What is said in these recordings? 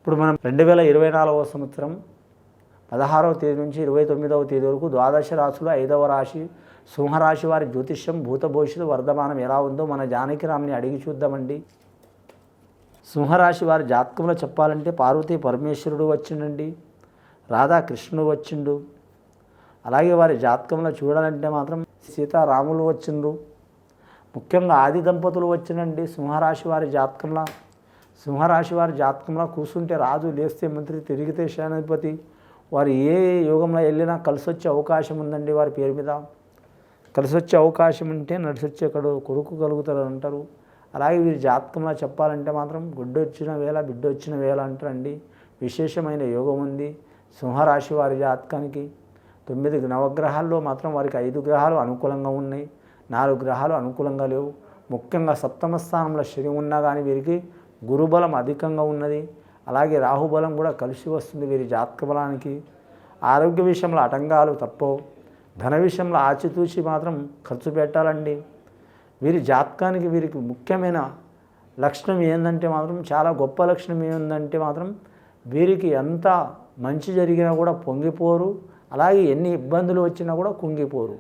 ఇప్పుడు మనం 2024వ సంవత్సరం 16వ తేదీ నుంచి 29వ తేదీ వరకు ద్వాదశ రాశులు 5వ రాశి సింహరాశి వారి జ్యోతిష్యం భూత భవిష్యత్తు వర్ధమానం ఎలా ఉందో మన జానకిరామ్ని అడిగి చూద్దామండి. సింహరాశి వారి జాతకంలో చెప్పాలంటే పార్వతీ పరమేశ్వరుడు వచ్చిండండి, రాధాకృష్ణుడు వచ్చిండు. అలాగే వారి జాతకంలో చూడాలంటే మాత్రం సీతారాములు వచ్చిండ్రు. ముఖ్యంగా ఆది దంపతులు వచ్చినండి సింహరాశి వారి జాతకంలో. సింహరాశి వారి జాతకంలో కూర్చుంటే రాజు, లేస్తే మంత్రి, తిరిగితే సేనాధిపతి. వారు ఏ యోగంలో వెళ్ళినా కలిసి వచ్చే అవకాశం ఉందండి. వారి పేరు మీద కలిసి వచ్చే అవకాశం ఉంటే నడిచి వచ్చే కొడుకు కలుగుతారని అంటారు. అలాగే వీరి జాతకంలో చెప్పాలంటే మాత్రం గుడ్డ వచ్చిన వేళ బిడ్డ వచ్చిన వేళ అంటారండి. విశేషమైన యోగం ఉంది సింహరాశి వారి జాతకానికి. 9 నవగ్రహాల్లో మాత్రం వారికి 5 గ్రహాలు అనుకూలంగా ఉన్నాయి, 4 గ్రహాలు అనుకూలంగా లేవు. ముఖ్యంగా సప్తమ స్థానంలో శని ఉన్నా కానీ వీరికి గురుబలం అధికంగా ఉన్నది. అలాగే రాహుబలం కూడా కలిసి వస్తుంది వీరి జాతక బలానికి. ఆరోగ్య విషయంలో ఆటంకాలు తప్పవు. ధన విషయంలో ఆచితూచి మాత్రం ఖర్చు పెట్టాలండి. వీరి జాతకానికి వీరికి ముఖ్యమైన లక్షణం ఏంటంటే మాత్రం, చాలా గొప్ప లక్షణం ఏంటంటే మాత్రం, వీరికి ఎంత మంచి జరిగినా కూడా పొంగిపోరు. అలాగే ఎన్ని ఇబ్బందులు వచ్చినా కూడా కుంగిపోరు.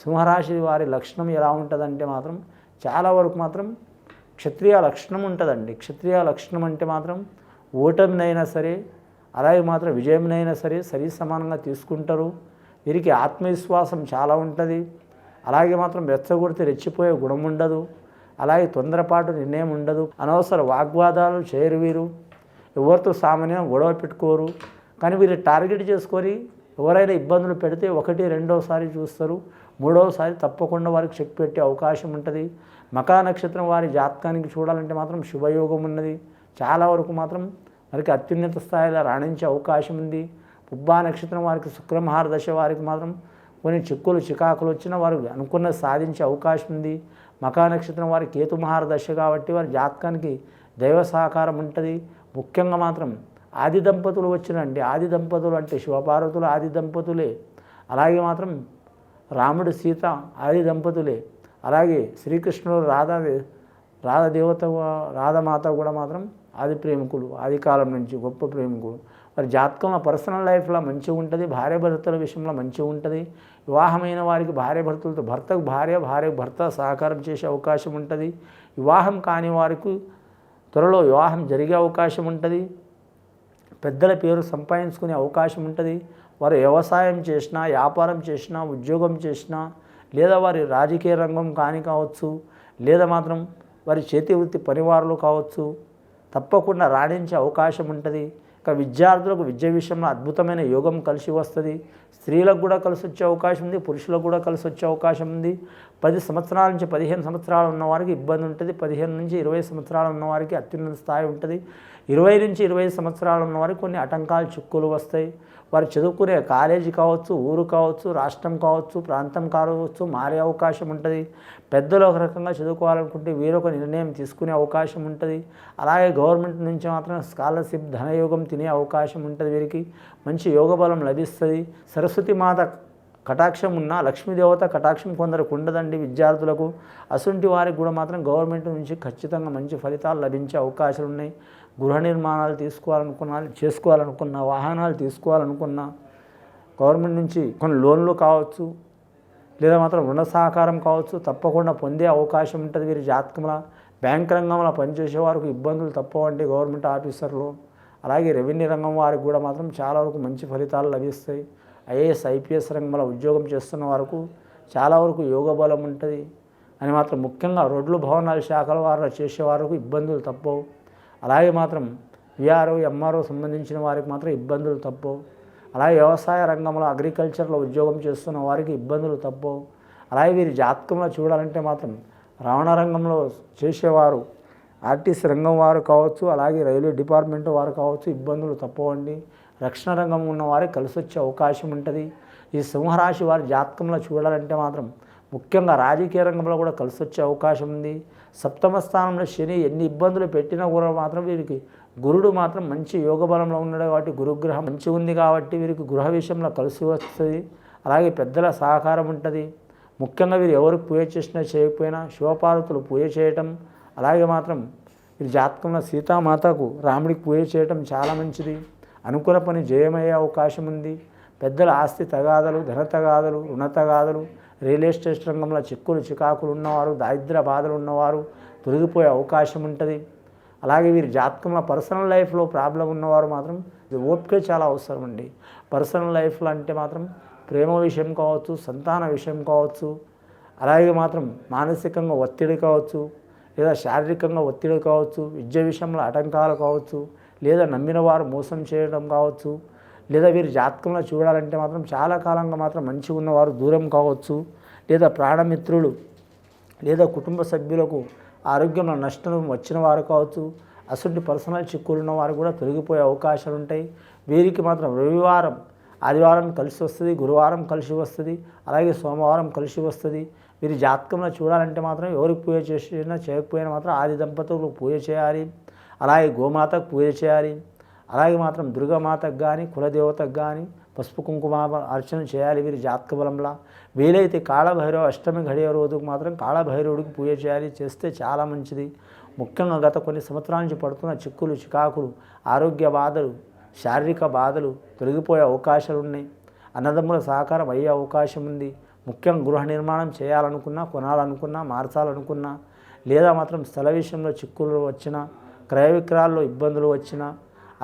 సింహరాశి వారి లక్షణం ఎలా ఉంటుందంటే మాత్రం, చాలా వరకు మాత్రం క్షత్రియ లక్షణం ఉంటుందండి. క్షత్రియ లక్షణం అంటే మాత్రం ఓటమినైనా సరే, అలాగే మాత్రం విజయంనైనా సరే సరి సమానంగా తీసుకుంటారు. వీరికి ఆత్మవిశ్వాసం చాలా ఉంటుంది. అలాగే మాత్రం రెచ్చగొడితే రెచ్చిపోయే గుణం ఉండదు. అలాగే తొందరపాటు నిర్ణయం ఉండదు. అనవసర వాగ్వాదాలు చేయరు వీరు. ఎవరితో సామాన్యంగా గొడవ పెట్టుకోరు. కానీ వీరు టార్గెట్ చేసుకొని ఎవరైనా ఇబ్బందులు పెడితే 1, 2వసారి చూస్తారు, 3వసారి తప్పకుండా వారికి చెక్ పెట్టే అవకాశం ఉంటుంది. మకా నక్షత్రం వారి జాతకానికి చూడాలంటే మాత్రం శుభయోగం ఉన్నది. చాలా వరకు మాత్రం వారికి అత్యున్నత స్థాయిలో రాణించే అవకాశం ఉంది. పుబ్బా నక్షత్రం వారికి శుక్రమహార దశ వారికి మాత్రం కొన్ని చిక్కులు చికాకులు వచ్చినా వారు అనుకున్నది సాధించే అవకాశం ఉంది. మకా నక్షత్రం వారి కేతుమహార దశ కాబట్టి వారి జాతకానికి దైవ సహకారం ఉంటుంది. ముఖ్యంగా మాత్రం ఆది దంపతులు వచ్చినండి. ఆది దంపతులు అంటే శివపార్వతులు ఆది దంపతులే. అలాగే మాత్రం రాముడు సీత ఆది దంపతులే. అలాగే శ్రీకృష్ణుడు రాధమాత కూడా మాత్రం ఆది ప్రేమికులు, ఆది కాలం నుంచి గొప్ప ప్రేమికులు. వారి జాతకంలో పర్సనల్ లైఫ్లో మంచిగా ఉంటుంది. భార్యాభర్తల విషయంలో మంచిగా ఉంటుంది. వివాహమైన వారికి భార్యాభర్తలతో భర్తకు భార్యకు భర్త సహకారం చేసే అవకాశం ఉంటుంది. వివాహం కాని వారికి త్వరలో వివాహం జరిగే అవకాశం ఉంటుంది. పెద్దల పేరు సంపాదించుకునే అవకాశం ఉంటుంది. వారు వ్యవసాయం చేసినా, వ్యాపారం చేసినా, ఉద్యోగం చేసినా, లేదా వారి రాజకీయ రంగం కావచ్చు, లేదా మాత్రం వారి చేతి వృత్తి పనివారులు కావచ్చు, తప్పకుండా రాణించే అవకాశం ఉంటుంది. ఇక విద్యార్థులకు విద్య విషయంలో అద్భుతమైన యోగం కలిసి వస్తుంది. స్త్రీలకు కూడా కలిసి వచ్చే అవకాశం ఉంది, పురుషులకు కూడా కలిసి వచ్చే అవకాశం ఉంది. 10 సంవత్సరాల నుంచి 15 సంవత్సరాలు ఉన్నవారికి ఇబ్బంది ఉంటుంది. 15 నుంచి 20 సంవత్సరాలు ఉన్నవారికి అత్యున్నత స్థాయి ఉంటుంది. 20 నుంచి 25 సంవత్సరాలు ఉన్నవారికి కొన్ని ఆటంకాలు చిక్కులు వస్తాయి. వారు చదువుకునే కాలేజీ కావచ్చు, ఊరు కావచ్చు, రాష్ట్రం కావచ్చు, ప్రాంతం కావచ్చు మారే అవకాశం ఉంటుంది. పెద్దలు ఒక రకంగా చదువుకోవాలనుకుంటే వీరొక నిర్ణయం తీసుకునే అవకాశం ఉంటుంది. అలాగే గవర్నమెంట్ నుంచి మాత్రం స్కాలర్షిప్ ధనయోగం తినే అవకాశం ఉంటుంది. వీరికి మంచి యోగబలం లభిస్తుంది. సరస్వతి మాత కటాక్షం ఉన్న లక్ష్మీదేవత కటాక్షం కొందరికి ఉండదండి విద్యార్థులకు. అసుంటి వారికి కూడా మాత్రం గవర్నమెంట్ నుంచి ఖచ్చితంగా మంచి ఫలితాలు లభించే అవకాశాలు ఉన్నాయి. గృహ నిర్మాణాలు చేసుకోవాలనుకున్న వాహనాలు తీసుకోవాలనుకున్న గవర్నమెంట్ నుంచి కొన్ని లోన్లు కావచ్చు, లేదా మాత్రం రుణ సహకారం కావచ్చు, తప్పకుండా పొందే అవకాశం ఉంటుంది వీరి జాతకంలో. బ్యాంక్ రంగంలో పనిచేసే వారికి ఇబ్బందులు తప్పవండి గవర్నమెంట్ ఆఫీసర్లు. అలాగే రెవెన్యూ రంగం వారికి కూడా మాత్రం చాలా వరకు మంచి ఫలితాలు లభిస్తాయి. ఐఏఎస్ ఐపీఎస్ రంగంలో ఉద్యోగం చేస్తున్న వరకు చాలా వరకు యోగ బలం ఉంటుంది అని మాత్రం. ముఖ్యంగా రోడ్లు భవనాల శాఖల వారు చేసే వారికి ఇబ్బందులు తప్పవు. అలాగే మాత్రం విఆర్ఓ ఎంఆర్ఓ సంబంధించిన వారికి మాత్రం ఇబ్బందులు తప్పవు. అలాగే వ్యవసాయ రంగంలో అగ్రికల్చర్లో ఉద్యోగం చేస్తున్న వారికి ఇబ్బందులు తప్పవు. అలాగే వీరి జాతకంలో చూడాలంటే మాత్రం రవాణా రంగంలో చేసేవారు, ఆర్టీసీ రంగం వారు కావచ్చు, అలాగే రైల్వే డిపార్ట్మెంట్ వారు కావచ్చు, ఇబ్బందులు తప్పవండి. రక్షణ రంగం ఉన్న వారికి కలిసి వచ్చే అవకాశం ఉంటుంది. ఈ సింహరాశి వారి జాతకంలో చూడాలంటే మాత్రం ముఖ్యంగా రాజకీయ రంగంలో కూడా కలిసి వచ్చే అవకాశం ఉంది. సప్తమ స్థానంలో శని ఎన్ని ఇబ్బందులు పెట్టినా కూడా మాత్రం వీరికి గురుడు మాత్రం మంచి యోగ బలంలో ఉన్నాడు కాబట్టి, గురుగ్రహం మంచి ఉంది కాబట్టి వీరికి గృహ విషయంలో కలిసి వస్తుంది. అలాగే పెద్దల సహకారం ఉంటుంది. ముఖ్యంగా వీరు ఎవరికి పూజ చేసినా చేయకపోయినా శివపార్వతులు పూజ చేయటం, అలాగే మాత్రం వీరి జాతకంలో సీతామాతకు రాముడికి పూజ చేయటం చాలా మంచిది. అనుకున్న పని జయమయ్యే అవకాశం ఉంది. పెద్దల ఆస్తి తగాదలు, ధన తగాదలు, రుణ తగాదలు, రియల్ ఎస్టేట్ రంగంలో చిక్కులు చికాకులు ఉన్నవారు, దారిద్ర్య బాధలు ఉన్నవారు తొలగిపోయే అవకాశం ఉంటుంది. అలాగే వీరి జాతకంలో పర్సనల్ లైఫ్లో ప్రాబ్లం ఉన్నవారు మాత్రం ఓపిక చాలా అవసరం అండి. పర్సనల్ లైఫ్లో అంటే మాత్రం ప్రేమ విషయం కావచ్చు, సంతాన విషయం కావచ్చు, అలాగే మాత్రం మానసికంగా ఒత్తిడి కావచ్చు, లేదా శారీరకంగా ఒత్తిడి కావచ్చు, విద్య విషయంలో ఆటంకాలు కావచ్చు, లేదా నమ్మిన వారు మోసం చేయడం కావచ్చు, లేదా వీరి జాతకంలో చూడాలంటే మాత్రం చాలా కాలంగా మాత్రం మంచిగా ఉన్నవారు దూరం కావచ్చు, లేదా ప్రాణమిత్రులు లేదా కుటుంబ సభ్యులకు ఆరోగ్యంలో నష్టం వచ్చిన వారు కావచ్చు. అసలు పర్సనల్ చిక్కులు ఉన్న వారు కూడా తొలగిపోయే అవకాశాలు ఉంటాయి. వీరికి మాత్రం రవివారం, ఆదివారం కలిసి వస్తుంది, గురువారం కలిసి వస్తుంది, అలాగే సోమవారం కలిసి వస్తుంది. వీరి జాతకంలో చూడాలంటే మాత్రం ఎవరికి పూజ చేసినా చేయకపోయినా మాత్రం ఆది దంపతులకు పూజ చేయాలి. అలాగే గోమాతకు పూజ చేయాలి. అలాగే మాత్రం దుర్గామాతకు కానీ కులదేవతకు కానీ పసుపు కుంకుమ అర్చన చేయాలి. వీరి జాతక బలంలా వీలైతే కాళభైరవ అష్టమి గడియ రోజుకు మాత్రం కాళభైరవుడికి పూజ చేయాలి. చేస్తే చాలా మంచిది. ముఖ్యంగా గత కొన్ని సంవత్సరాల నుంచి పడుతున్న చిక్కులు చికాకులు, ఆరోగ్య బాధలు, శారీరక బాధలు తొలగిపోయే అవకాశాలు ఉన్నాయి. అన్నదమ్ముల సహకారం అయ్యే అవకాశం ఉంది. ముఖ్యంగా గృహ నిర్మాణం చేయాలనుకున్నా, కొనాలనుకున్నా, మార్చాలనుకున్నా, లేదా మాత్రం స్థల విషయంలో చిక్కులు వచ్చినా, క్రయ విక్రయాల్లో ఇబ్బందులు వచ్చినా,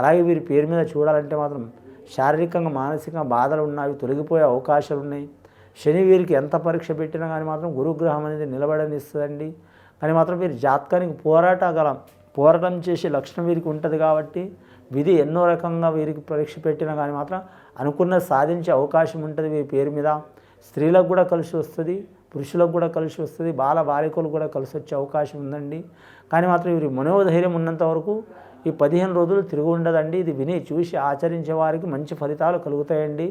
అలాగే వీరి పేరు మీద చూడాలంటే మాత్రం శారీరకంగా మానసికంగా బాధలు ఉన్నాయి, తొలగిపోయే అవకాశాలు ఉన్నాయి. శని వీరికి ఎంత పరీక్ష పెట్టినా కానీ మాత్రం గురుగ్రహం అనేది నిలబడనిస్తుందండి. కానీ మాత్రం వీరి జాతకానికి పోరాటం చేసే లక్షణం వీరికి ఉంటుంది. కాబట్టి విధి ఎన్నో రకంగా వీరికి పరీక్ష పెట్టినా కానీ మాత్రం అనుకున్నది సాధించే అవకాశం ఉంటుంది వీరి పేరు మీద. స్త్రీలకు కూడా కలిసి వస్తుంది, పురుషులకు కూడా కలిసి వస్తుంది, బాలికలు కూడా కలిసి వచ్చే అవకాశం ఉందండి. కానీ మాత్రం వీరి మనోధైర్యం ఉన్నంత వరకు ఈ 15 రోజులు తిరిగి ఉండదండి. ఇది విని చూసి ఆచరించే వారికి మంచి ఫలితాలు కలుగుతాయండి.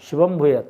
శుభం భూయాత్.